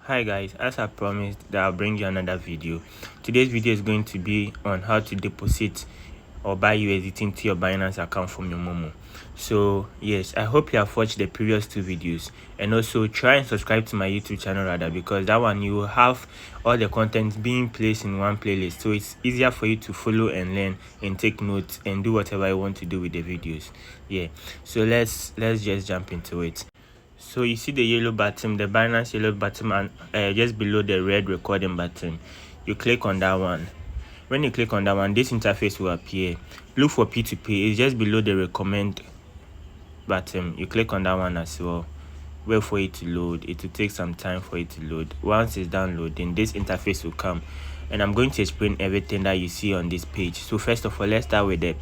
Hi guys, as I promised that I'll bring you another video. Today's video is going to be on how to deposit or buy USDT into your Binance account from your Momo. So yes, I hope you have watched the previous two videos, and also try and subscribe to my YouTube channel rather, because that one you will have all the content being placed in one playlist, so it's easier for you to follow and learn and take notes and do whatever you want to do with the videos. Yeah, so let's just jump into it. So you see the yellow button, the Binance yellow button, and just below the red recording button, you click on that one. When you click on that one, this interface will appear. Look for P2P. It's just below the recommend button. You click on that one as well. Wait for it to load. It will take some time for it to load. Once it's downloading, this interface will come, and I'm going to explain everything that you see on this page. So first of all, let's start with the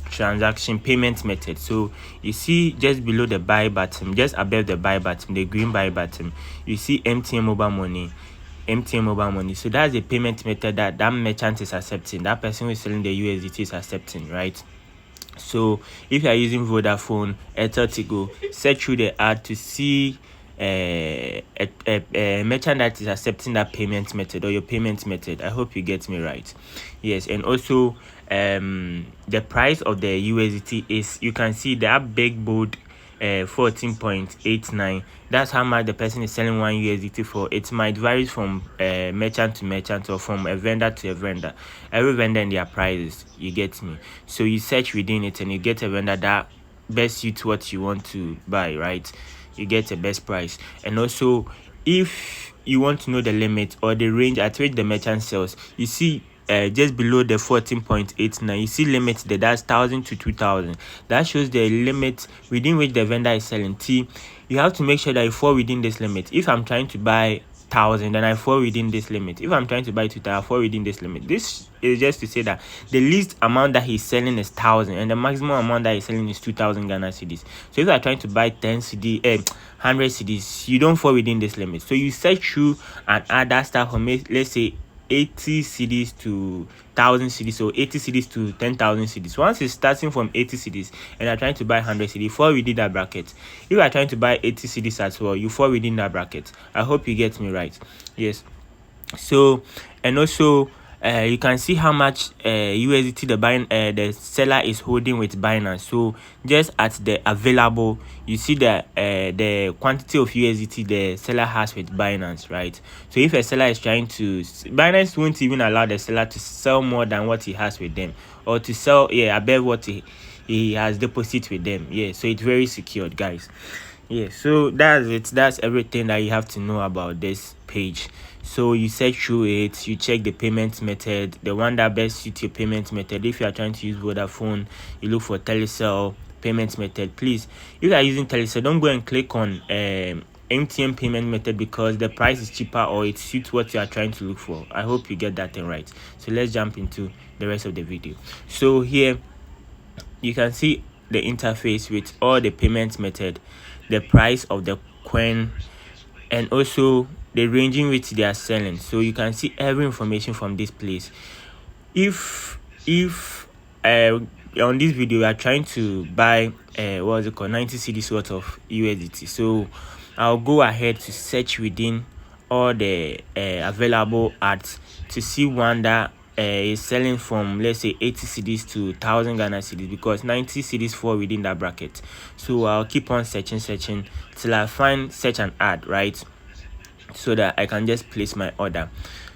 transaction payment method. So you see just below the buy button, just above the buy button, the green buy button, you see MTN mobile money. So that's the payment method that merchant is accepting, that person who is selling the USDT is accepting, right? So if you are using Vodafone, Tigo, search through the ad to see a merchant that is accepting that payment method or your payment method. I hope you get me right. Yes, and also the price of the USDT is, you can see that big bold 14.89. That's how much the person is selling one USDT for. It might vary from merchant to merchant or from a vendor to a vendor. Every vendor and their prices, you get me. So you search within it and you get a vendor that best suits what you want to buy, right? You get a best price. And also, if you want to know the limit or the range at which the merchant sells, you see just below the 14.89, you see limits there. That's 1,000 to 2,000. That shows the limit within which the vendor is selling. See, you have to make sure that you fall within this limit. If I'm trying to buy 1,000, then I fall within this limit. If I'm trying to buy 2,000, I fall within this limit. This is just to say that the least amount that he's selling is 1,000, and the maximum amount that he's selling is 2,000 Ghana cedis. So if you are trying to buy 10 CD, 100 cedis, you don't fall within this limit. So you search through and add that stuff from, let's say, 80 cedis to 1,000 cedis, or 80 cedis to 10,000 cedis. Once it's starting from 80 cedis and you're trying to buy 100 cedis, you fall within that bracket. If you are trying to buy 80 cedis as well, you fall within that bracket. I hope you get me right. Yes. So, and also you can see how much USDT the seller is holding with Binance. So just at the available, you see the quantity of USDT the seller has with Binance, right? So if a seller is trying to, Binance won't even allow the seller to sell more than what he has with them, or to sell above what he has deposited with them. Yeah, so it's very secured, guys. Yeah, so that's it. That's everything that you have to know about this page. So you search through it, you check the payment method, the one that best suits your payment method. If you are trying to use Vodafone, you look for Telecel payment method. Please, if you are using Telecel, don't go and click on MTN payment method, because the price is cheaper or it suits what you are trying to look for. I hope you get that thing right. So let's jump into the rest of the video. So here you can see the interface with all the payment method, the price of the coin, and also the range in which they are selling. So you can see every information from this place. If on this video we are trying to buy 90 cedis worth of USDT, so I'll go ahead to search within all the available ads to see one that is selling from, let's say, 80 cedis to 1,000 Ghana cedis, because 90 cedis fall within that bracket. So I'll keep on searching till I find such an ad, right, so that I can just place my order.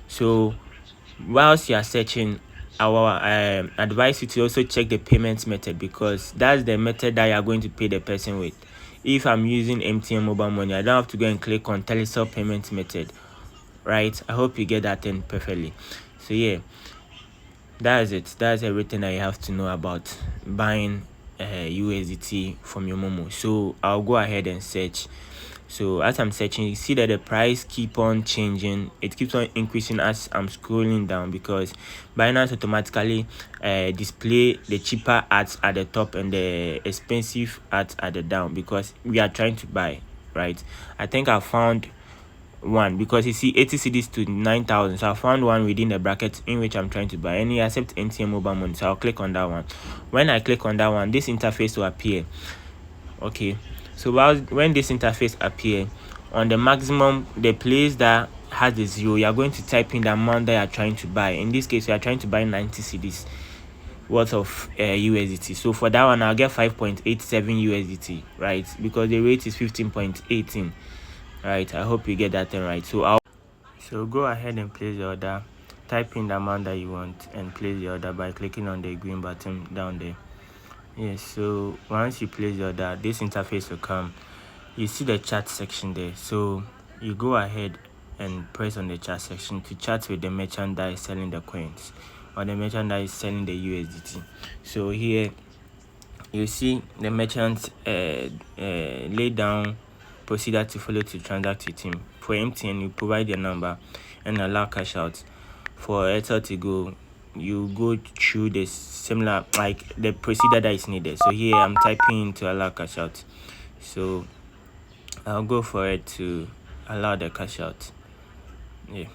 So whilst you are searching, our advise you to also check the payment method, because that's the method that you are going to pay the person with. If I'm using MTN mobile money, I don't have to go and click on Telecel payment method, right? I hope you get that thing perfectly. So yeah, that's it. That's everything that you have to know about buying USDT from your Momo. So I'll go ahead and search. So as I'm searching, you see that the price keep on changing. It keeps on increasing as I'm scrolling down, because Binance automatically display the cheaper ads at the top and the expensive ads at the down, because we are trying to buy, right? I think I found one, because you see 80 cedis to 9,000. So I found one within the bracket in which I'm trying to buy, and you accept MTN mobile money. So I'll click on that one. When I click on that one, this interface will appear. Okay, so when this interface appear, on the maximum, the place that has the zero, you are going to type in the amount that you are trying to buy. In this case, you are trying to buy 90 cedis worth of USDT. So for that one, I'll get 5.87 USDT, right? Because the rate is 15.18, right? I hope you get that thing right. So go ahead and place the order. Type in the amount that you want and place the order by clicking on the green button down there. Yes, so once you place the order, this interface will come. You see the chat section there, so you go ahead and press on the chat section to chat with the merchant that is selling the coins or the merchant that is selling the USDT. So here you see the merchant lay down procedure to follow to transact with him. For MTN, you provide your number and allow cash out. For Airtel to go, you go through the similar, like the procedure that is needed. So here I'm typing in to allow cash out, so I'll go for it to allow the cash out. Yeah,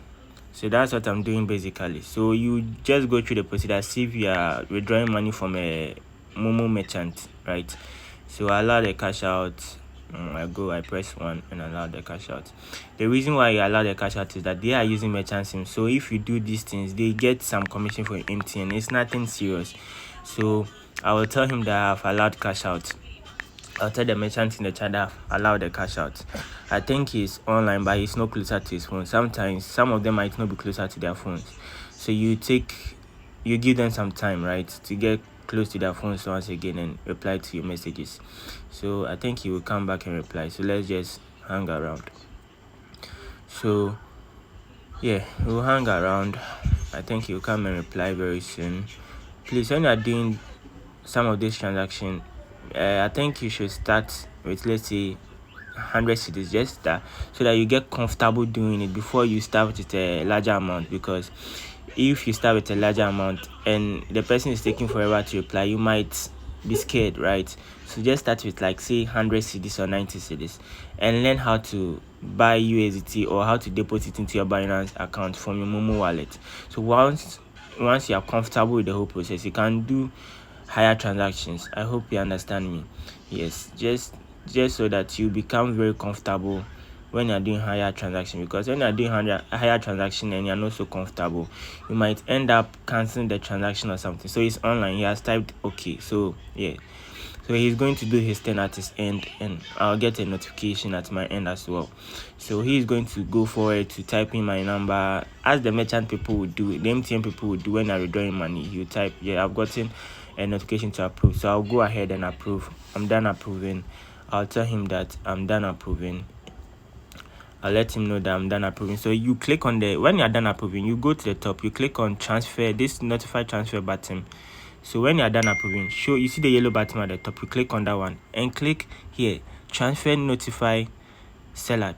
so that's what I'm doing basically. So you just go through the procedure, see if you are withdrawing money from a Momo merchant, right? So I allow the cash out. I press 1 and allow the cash out. The reason why you allow the cash out is that they are using merchant sim. So if you do these things, they get some commission for MTN. It's nothing serious. So I will tell him that I've allowed cash out. I'll tell the merchant in the chat that I've allowed the cash out. I think he's online, but he's not closer to his phone. Sometimes some of them might not be closer to their phones. So you give them some time, right, to get close to their phones once again and reply to your messages. So I think he will come back and reply. So let's just hang around. So yeah, we'll hang around. I think he'll come and reply very soon. Please, when you're doing some of this transaction, I think you should start with, let's say, 100 cedis, just that, so that you get comfortable doing it before you start with a larger amount. Because if you start with a larger amount and the person is taking forever to reply, you might be scared, right? So just start with, like, say 100 cedis or 90 cedis and learn how to buy USDT or how to deposit into your Binance account from your Momo wallet. So once you are comfortable with the whole process, you can do higher transactions. I hope you understand me. Yes, just so that you become very comfortable when you're doing higher transaction. Because when you're doing higher transaction and you're not so comfortable, you might end up canceling the transaction or something. So it's online. He has typed okay. So yeah, so he's going to do his thing at his end, and I'll get a notification at my end as well. So he's going to go forward to type in my number, as the merchant people would do, the MTN people would do when they're withdrawing money. You type, yeah, I've gotten a notification to approve, so I'll go ahead and approve. I'm done approving. I'll tell him that I'm done approving. I'll let him know that I'm done approving. So you click on when you're done approving, you go to the top, you click on transfer, this notify transfer button. So when you're done approving, you see the yellow button at the top, you click on that one and click here, transfer notify seller.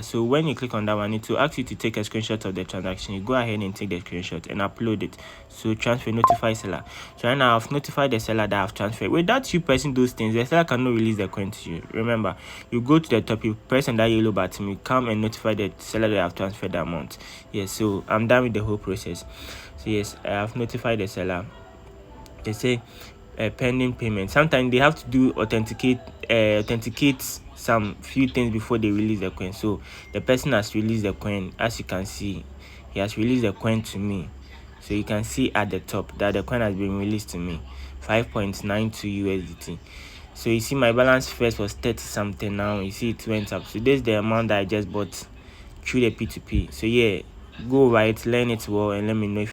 So when you click on that one, it will ask you to take a screenshot of the transaction. You go ahead and take the screenshot and upload it. So transfer notify seller. So right now I've notified the seller that I've transferred. Without you pressing those things, the seller cannot release the coin to you. Remember, you go to the top, you press on that yellow button, you come and notify the seller that I've transferred the amount. Yes, so I'm done with the whole process. So yes, I have notified the seller. They say pending payment. Sometimes they have to do authenticate some few things before they release the coin. So the person has released the coin. As you can see, he has released the coin to me. So you can see at the top that the coin has been released to me, 5.92 USDT. So you see my balance first was 30 something. Now you see it went up. So this is the amount that I just bought through the P2P. So yeah, go right, learn it well, and let me know if